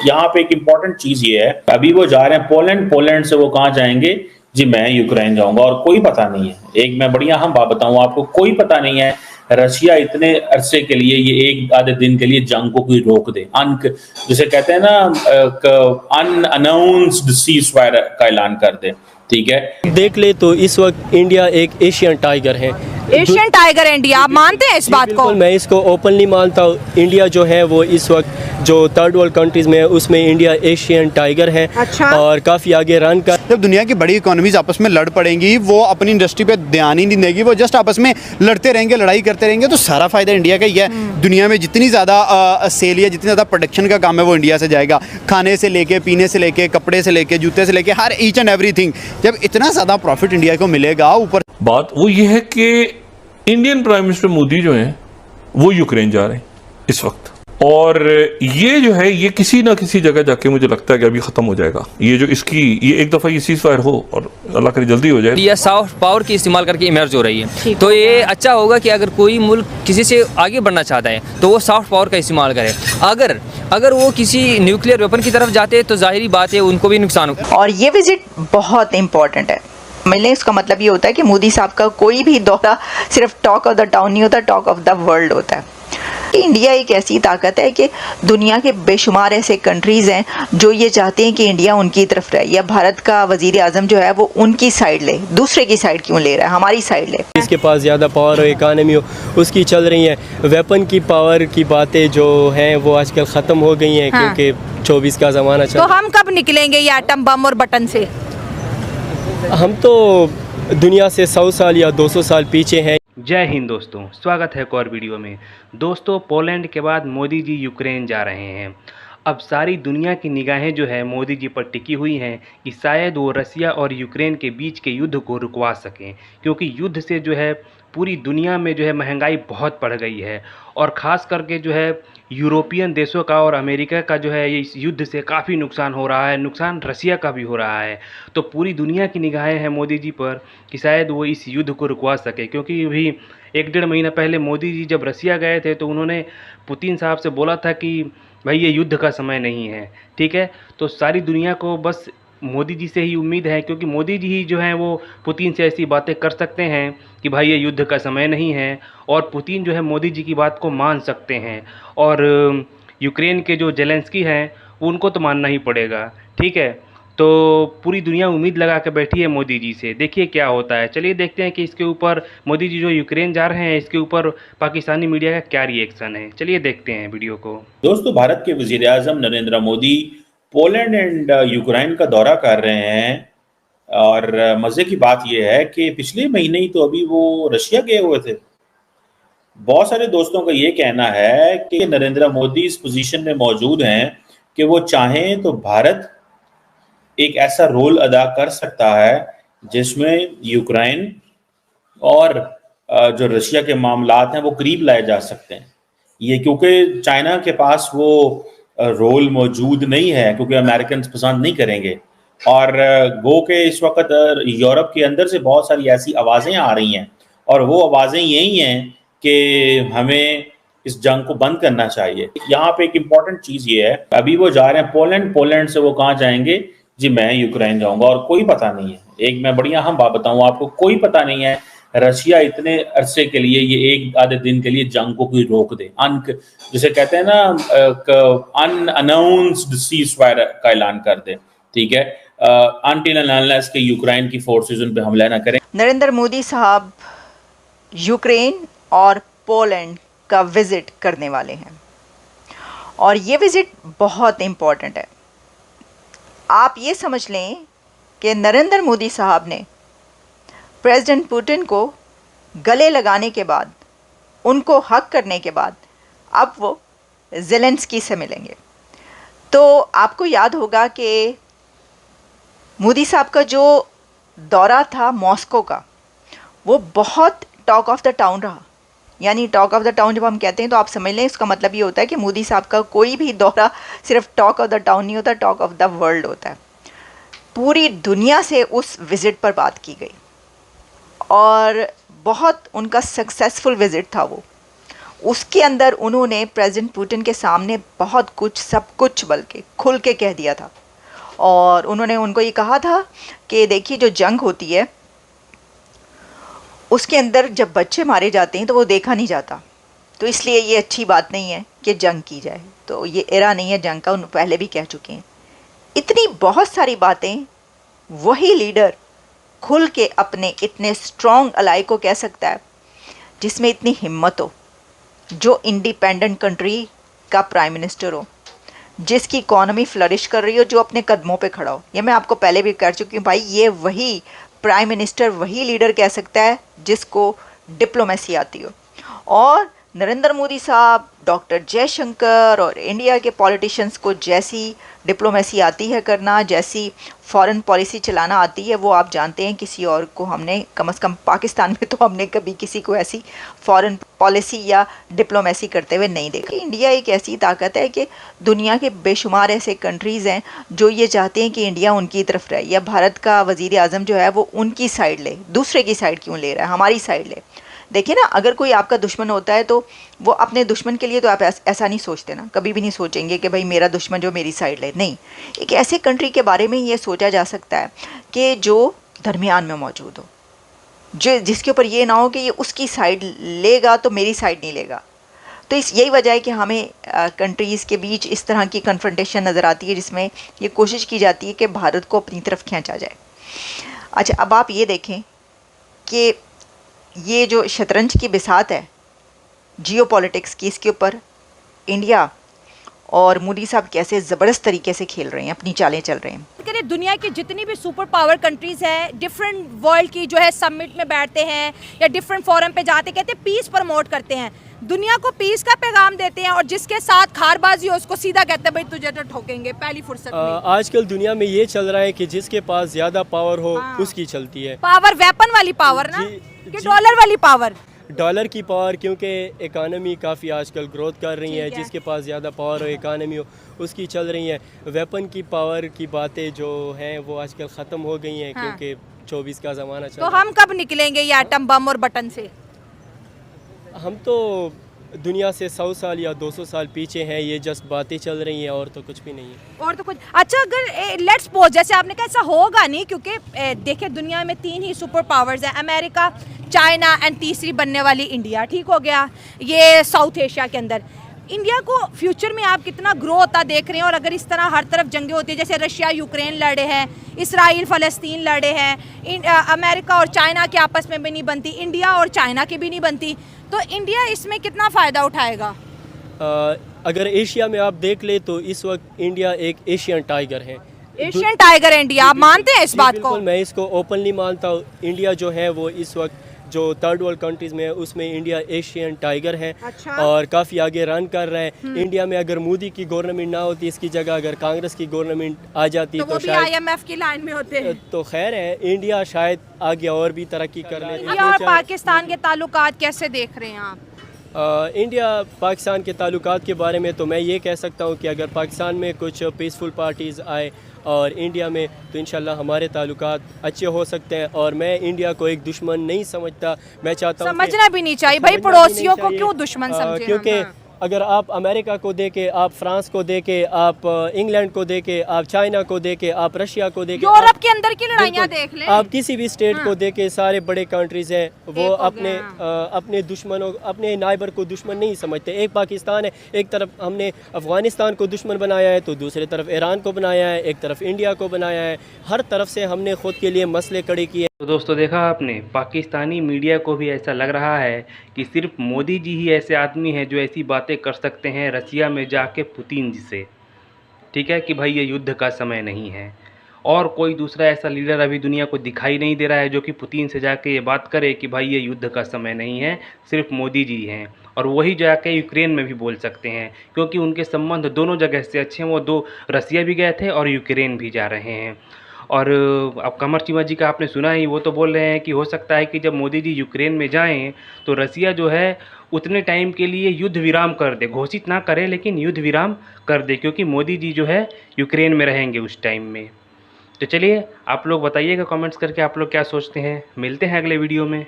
यहाँ पे एक इम्पॉर्टेंट चीज ये है, अभी वो जा रहे हैं पोलैंड, पोलैंड से वो कहाँ जाएंगे जी, मैं यूक्रेन जाऊंगा। और कोई पता नहीं है, एक मैं बढ़िया हम बात बताऊं आपको, कोई पता नहीं है रशिया इतने अरसे के लिए, ये एक आधे दिन के लिए जंग को कोई रोक दे, जिसे कहते हैं ना, अनअनाउंस्ड सीज फायर का ऐलान कर दे। ठीक है, देख ले तो इस वक्त इंडिया एक एशियन टाइगर है। एशियन टाइगर इंडिया, आप मानते हैं इस बात को? मैं इसको ओपनली मानता हूँ। इंडिया जो है वो इस वक्त जो थर्ड वर्ल्ड कंट्रीज में है उसमें इंडिया एशियन टाइगर है। अच्छा। और काफ़ी आगे रन कर। जब दुनिया की बड़ी इकोनॉमीज आपस में लड़ पड़ेंगी, वो अपनी इंडस्ट्री पे ध्यान ही नहीं देगी, वो जस्ट आपस में लड़ते रहेंगे, लड़ाई करते रहेंगे, तो सारा फायदा इंडिया का ही है। दुनिया में जितनी ज़्यादा सेल या जितनी ज़्यादा प्रोडक्शन का काम है वो इंडिया से जाएगा। खाने से लेके, पीने से लेके, कपड़े से लेके, जूते से लेके, हर ईच एंड एवरीथिंग। जब इतना ज़्यादा प्रॉफिट इंडिया को मिलेगा, ऊपर बात वो ये है कि इंडियन प्राइम मिनिस्टर मोदी जो हैं वो यूक्रेन जा रहे हैं इस वक्त, और ये जो है ये किसी ना किसी जगह जाके मुझे लगता है कि अभी खत्म हो जाएगा। ये जो इसकी ये एक दफा ये सीज फायर हो और अल्लाह करे जल्दी हो जाए। ये सॉफ्ट पावर की इस्तेमाल करके इमर्ज हो रही है, तो ये अच्छा होगा कि अगर कोई मुल्क किसी से आगे बढ़ना चाहता है तो वो सॉफ्ट पावर का इस्तेमाल करे। अगर वो किसी न्यूक्लियर वेपन की तरफ जाते हैं तो जाहिर बात है उनको भी नुकसान होगा। और ये विजिट बहुत इम्पॉर्टेंट है। मिलने इसका मतलब ये होता है कि मोदी साहब का कोई भी दौरा सिर्फ टॉक ऑफ द टाउन नहीं होता, टॉक ऑफ द वर्ल्ड होता है। इंडिया एक ऐसी ताकत है कि दुनिया के बेशुमार ऐसे कंट्रीज़ हैं जो ये चाहते हैं कि इंडिया उनकी तरफ रहे, या भारत का वजीर आजम जो है वो उनकी साइड ले, दूसरे की साइड क्यों ले रहा है, हमारी साइड ले। इसके पास ज़्यादा पावर हो, इकानमी हो, उसकी चल रही है। वेपन की पावर की बातें जो हैं वो आजकल ख़त्म हो गई हैं। हाँ। क्योंकि 24 का ज़माना चल। तो हम कब निकलेंगे ये एटम बम और बटन से? हम तो दुनिया से 100 साल या 200 साल पीछे हैं। जय हिंद दोस्तों, स्वागत है एक और वीडियो में। दोस्तों, पोलैंड के बाद मोदी जी यूक्रेन जा रहे हैं। अब सारी दुनिया की निगाहें जो है मोदी जी पर टिकी हुई हैं कि शायद वो रसिया और यूक्रेन के बीच के युद्ध को रुकवा सकें, क्योंकि युद्ध से जो है पूरी दुनिया में जो है महंगाई बहुत बढ़ गई है, और ख़ास करके जो है यूरोपियन देशों का और अमेरिका का जो है इस युद्ध से काफ़ी नुकसान हो रहा है, नुकसान रसिया का भी हो रहा है। तो पूरी दुनिया की निगाहें हैं मोदी जी पर कि शायद वो इस युद्ध को रुकवा सके, क्योंकि अभी 1-1.5 महीना पहले मोदी जी जब रसिया गए थे तो उन्होंने पुतिन साहब से बोला था कि भाई ये युद्ध का समय नहीं है। ठीक है, तो सारी दुनिया को बस मोदी जी से ही उम्मीद है, क्योंकि मोदी जी ही जो हैं वो पुतिन से ऐसी बातें कर सकते हैं कि भाई ये युद्ध का समय नहीं है, और पुतिन जो है मोदी जी की बात को मान सकते हैं। और यूक्रेन के जो जेलेंस्की हैं उनको तो मानना ही पड़ेगा। ठीक है, तो पूरी दुनिया उम्मीद लगा के बैठी है मोदी जी से, देखिए क्या होता है। चलिए देखते हैं कि इसके ऊपर मोदी जी जो यूक्रेन जा रहे हैं इसके ऊपर पाकिस्तानी मीडिया का क्या रिएक्शन है। चलिए देखते हैं वीडियो को। दोस्तों, भारत के वजीर आजम Narendra Modi Poland and Ukraine का दौरा कर रहे हैं, और मजे की बात यह है कि पिछले महीने ही तो अभी वो रशिया गए हुए थे। बहुत सारे दोस्तों का ये कहना है कि नरेंद्र मोदी इस पोजीशन में मौजूद हैं कि वो चाहें तो भारत एक ऐसा रोल अदा कर सकता है जिसमें यूक्रेन और जो रशिया के मामलात हैं वो करीब लाए जा सकते हैं। ये क्योंकि चाइना के पास वो रोल मौजूद नहीं है, क्योंकि अमेरिकन पसंद नहीं करेंगे, और गो के इस वक्त यूरोप के अंदर से बहुत सारी ऐसी आवाज़ें आ रही हैं, और वो आवाज़ें यही हैं कि हमें इस जंग को बंद करना चाहिए। यहाँ पे एक इम्पॉर्टेंट चीज़ ये है, अभी वो जा रहे हैं पोलैंड, पोलैंड से वो कहाँ जाएंगे जी, मैं यूक्रेन जाऊंगा। और कोई पता नहीं है, एक मैं बढ़िया हम बात बताऊं आपको, कोई पता नहीं है रशिया इतने अरसे के लिए, ये एक आधे दिन के लिए जंग को कोई रोक दे, जिसे कहते हैं ना, अनअनाउंस्ड सीज फायर का ऐलान कर दे। ठीक है, अनटिल एंड अनलेस के यूक्रेन की फोर्सेस उन पे हमला ना करें। नरेंद्र मोदी साहब यूक्रेन और पोलैंड का विजिट करने वाले हैं, और ये विजिट बहुत इम्पॉर्टेंट है। आप ये समझ लें कि नरेंद्र मोदी साहब ने प्रेसिडेंट पुतिन को गले लगाने के बाद, उनको हक करने के बाद, अब वो ज़ेलेंस्की से मिलेंगे। तो आपको याद होगा कि मोदी साहब का जो दौरा था मॉस्को का, वो बहुत टॉक ऑफ द टाउन रहा। यानी टॉक ऑफ द टाउन जब हम कहते हैं तो आप समझ लें इसका मतलब ये होता है कि मोदी साहब का कोई भी दौरा सिर्फ टॉक ऑफ द टाउन नहीं होता, टॉक ऑफ द वर्ल्ड होता है। पूरी दुनिया से उस विज़िट पर बात की गई, और बहुत उनका सक्सेसफुल विज़िट था वो। उसके अंदर उन्होंने प्रेसिडेंट पुतिन के सामने बहुत कुछ, सब कुछ बल्कि खुल के कह दिया था। और उन्होंने उनको ये कहा था कि देखिए जो जंग होती है उसके अंदर जब बच्चे मारे जाते हैं तो वो देखा नहीं जाता, तो इसलिए ये अच्छी बात नहीं है कि जंग की जाए, तो ये एरा नहीं है जंग का, उन पहले भी कह चुके हैं। इतनी बहुत सारी बातें वही लीडर खुल के अपने इतने स्ट्रॉन्ग अलाई को कह सकता है जिसमें इतनी हिम्मत हो, जो इंडिपेंडेंट कंट्री का प्राइम मिनिस्टर हो, जिसकी इकॉनमी फ्लरिश कर रही हो, जो अपने कदमों पे खड़ा हो। ये मैं आपको पहले भी कह चुकी हूँ भाई, ये वही प्राइम मिनिस्टर, वही लीडर कह सकता है जिसको डिप्लोमेसी आती हो। और नरेंद्र मोदी साहब, डॉक्टर जयशंकर और इंडिया के पॉलिटिशियंस को जैसी डिप्लोमेसी आती है करना, जैसी फॉरेन पॉलिसी चलाना आती है, वो आप जानते हैं किसी और को हमने, कम से कम पाकिस्तान में तो हमने कभी किसी को ऐसी फॉरेन पॉलिसी या डिप्लोमेसी करते हुए नहीं देखा। इंडिया एक ऐसी ताकत है कि दुनिया के बेशुमार ऐसे कंट्रीज़ हैं जो ये चाहते हैं कि इंडिया उनकी तरफ रहे, या भारत का वज़ीर आज़म जो है वो उनकी साइड ले, दूसरे की साइड क्यों ले रहा है, हमारी साइड ले। देखिए ना, अगर कोई आपका दुश्मन होता है तो वो अपने दुश्मन के लिए तो आप ऐसा नहीं सोचते ना, कभी भी नहीं सोचेंगे कि भाई मेरा दुश्मन जो मेरी साइड ले, नहीं। एक ऐसे कंट्री के बारे में ये सोचा जा सकता है कि जो दरमियान में मौजूद हो, जो जिसके ऊपर ये ना हो कि ये उसकी साइड लेगा तो मेरी साइड नहीं लेगा। तो यही वजह है कि हमें कंट्रीज़ के बीच इस तरह की कन्फ्रंटेशन नज़र आती है जिसमें ये कोशिश की जाती है कि भारत को अपनी तरफ खींचा जाए। अच्छा, अब आप ये देखें कि ये जो शतरंज की बिसात है जियोपॉलिटिक्स की, इसके ऊपर इंडिया और मोदी साहब कैसे ज़बरदस्त तरीके से खेल रहे हैं, अपनी चालें चल रहे हैं। दुनिया की जितनी भी सुपर पावर कंट्रीज है, डिफरेंट वर्ल्ड की जो है समिट में बैठते हैं या डिफरेंट फोरम पे जाते, कहते हैं पीस प्रमोट करते हैं, दुनिया को पीस का पैगाम देते हैं, और जिसके साथ खारबाजी हो उसको सीधा कहते हैं भाई तुझे तो ठोकेंगे पहली फुर्सत में। आजकल दुनिया में ये चल रहा है कि जिसके पास ज्यादा पावर हो उसकी चलती है। पावर वेपन वाली पावर ना, कि डॉलर वाली पावर, डॉलर की पावर, क्योंकि इकानमी काफ़ी आजकल ग्रोथ कर रही है, जिसके पास ज़्यादा पावर हो, इकानमी हो, उसकी चल रही है। वेपन की पावर की बातें जो हैं वो आजकल ख़त्म हो गई हैं, क्योंकि 24 का ज़माना चल रहा है। तो हम कब निकलेंगे ये एटम बम और बटन से? हम तो दुनिया से 100 साल या 200 साल पीछे हैं, ये जस्ट बातें चल रही हैं और तो कुछ भी नहीं है। और तो कुछ अच्छा, अगर लेट्स सपोज जैसे आपने कहा ऐसा होगा नहीं, क्योंकि देखिए दुनिया में 3 ही सुपर पावर्स हैं, अमेरिका, चाइना एंड तीसरी बनने वाली इंडिया, ठीक हो गया, ये साउथ एशिया के अंदर। इंडिया को फ्यूचर में आप कितना ग्रो होता देख रहे हैं? और अगर इस तरह हर तरफ जंगें होती है, जैसे रशिया यूक्रेन लड़े हैं, इसराइल फ़लस्तीन लड़े हैं, अमेरिका और चाइना के आपस में भी नहीं बनती, इंडिया और चाइना की भी नहीं बनती, तो इंडिया इसमें कितना फ़ायदा उठाएगा? अगर एशिया में आप देख ले तो इस वक्त इंडिया एक एशियन टाइगर है। एशियन टाइगर है इंडिया, आप मानते हैं इस बात को? मैं इसको ओपनली मानता हूँ। इंडिया जो है वो इस वक्त जो थर्ड वर्ल्ड कंट्रीज में है उसमें इंडिया एशियन टाइगर है। अच्छा। और काफ़ी आगे रन कर रहा है। इंडिया में अगर मोदी की गवर्नमेंट ना होती, इसकी जगह अगर कांग्रेस की गवर्नमेंट आ जाती तो शायद IMF की लाइन में होते। तो खैर है, इंडिया शायद आगे और भी तरक्की कर ले। इंडिया और पाकिस्तान के ताल्लुकात कैसे देख रहे हैं आप? इंडिया पाकिस्तान के ताल्लुकात के बारे में तो मैं ये कह सकता हूँ कि अगर पाकिस्तान में कुछ पीसफुल पार्टीज़ आए और इंडिया में, तो इंशाल्लाह हमारे ताल्लुकात अच्छे हो सकते हैं। और मैं इंडिया को एक दुश्मन नहीं समझता। मैं चाहता हूँ, समझना भी नहीं चाहिए भाई, पड़ोसियों को क्यों दुश्मन समझे? क्योंकि अगर आप अमेरिका को देके, आप फ्रांस को देके, आप इंग्लैंड को देके, आप चाइना को देके, आप रशिया को देके, यूरोप के अंदर की लड़ाइयाँ देख लें, आप किसी भी स्टेट को देके, सारे बड़े कंट्रीज हैं वो अपने दुश्मनों, अपने नाइबर को दुश्मन नहीं समझते। एक पाकिस्तान है, एक तरफ हमने अफगानिस्तान को दुश्मन बनाया है, तो दूसरी तरफ ईरान को बनाया है, एक तरफ इंडिया को बनाया है। हर तरफ से हमने खुद के लिए मसले खड़े किए। तो दोस्तों देखा आपने, पाकिस्तानी मीडिया को भी ऐसा लग रहा है कि सिर्फ मोदी जी ही ऐसे आदमी हैं जो ऐसी बातें कर सकते हैं रसिया में जाके पुतिन जी से, ठीक है, कि भाई ये युद्ध का समय नहीं है। और कोई दूसरा ऐसा लीडर अभी दुनिया को दिखाई नहीं दे रहा है जो कि पुतिन से जाके ये बात करे कि भाई ये युद्ध का समय नहीं है, सिर्फ मोदी जी हैं। और वही जाके यूक्रेन में भी बोल सकते हैं, क्योंकि उनके संबंध दोनों जगह से अच्छे हैं। वो दो रसिया भी गए थे और यूक्रेन भी जा रहे हैं। और अब कमर चीमा जी का आपने सुना ही, वो तो बोल रहे हैं कि हो सकता है कि जब मोदी जी यूक्रेन में जाएं तो रसिया जो है उतने टाइम के लिए युद्ध विराम कर दे, घोषित ना करे लेकिन युद्ध विराम कर दे, क्योंकि मोदी जी जो है यूक्रेन में रहेंगे उस टाइम में। तो चलिए आप लोग बताइएगा कमेंट्स करके आप लोग क्या सोचते हैं। मिलते हैं अगले वीडियो में।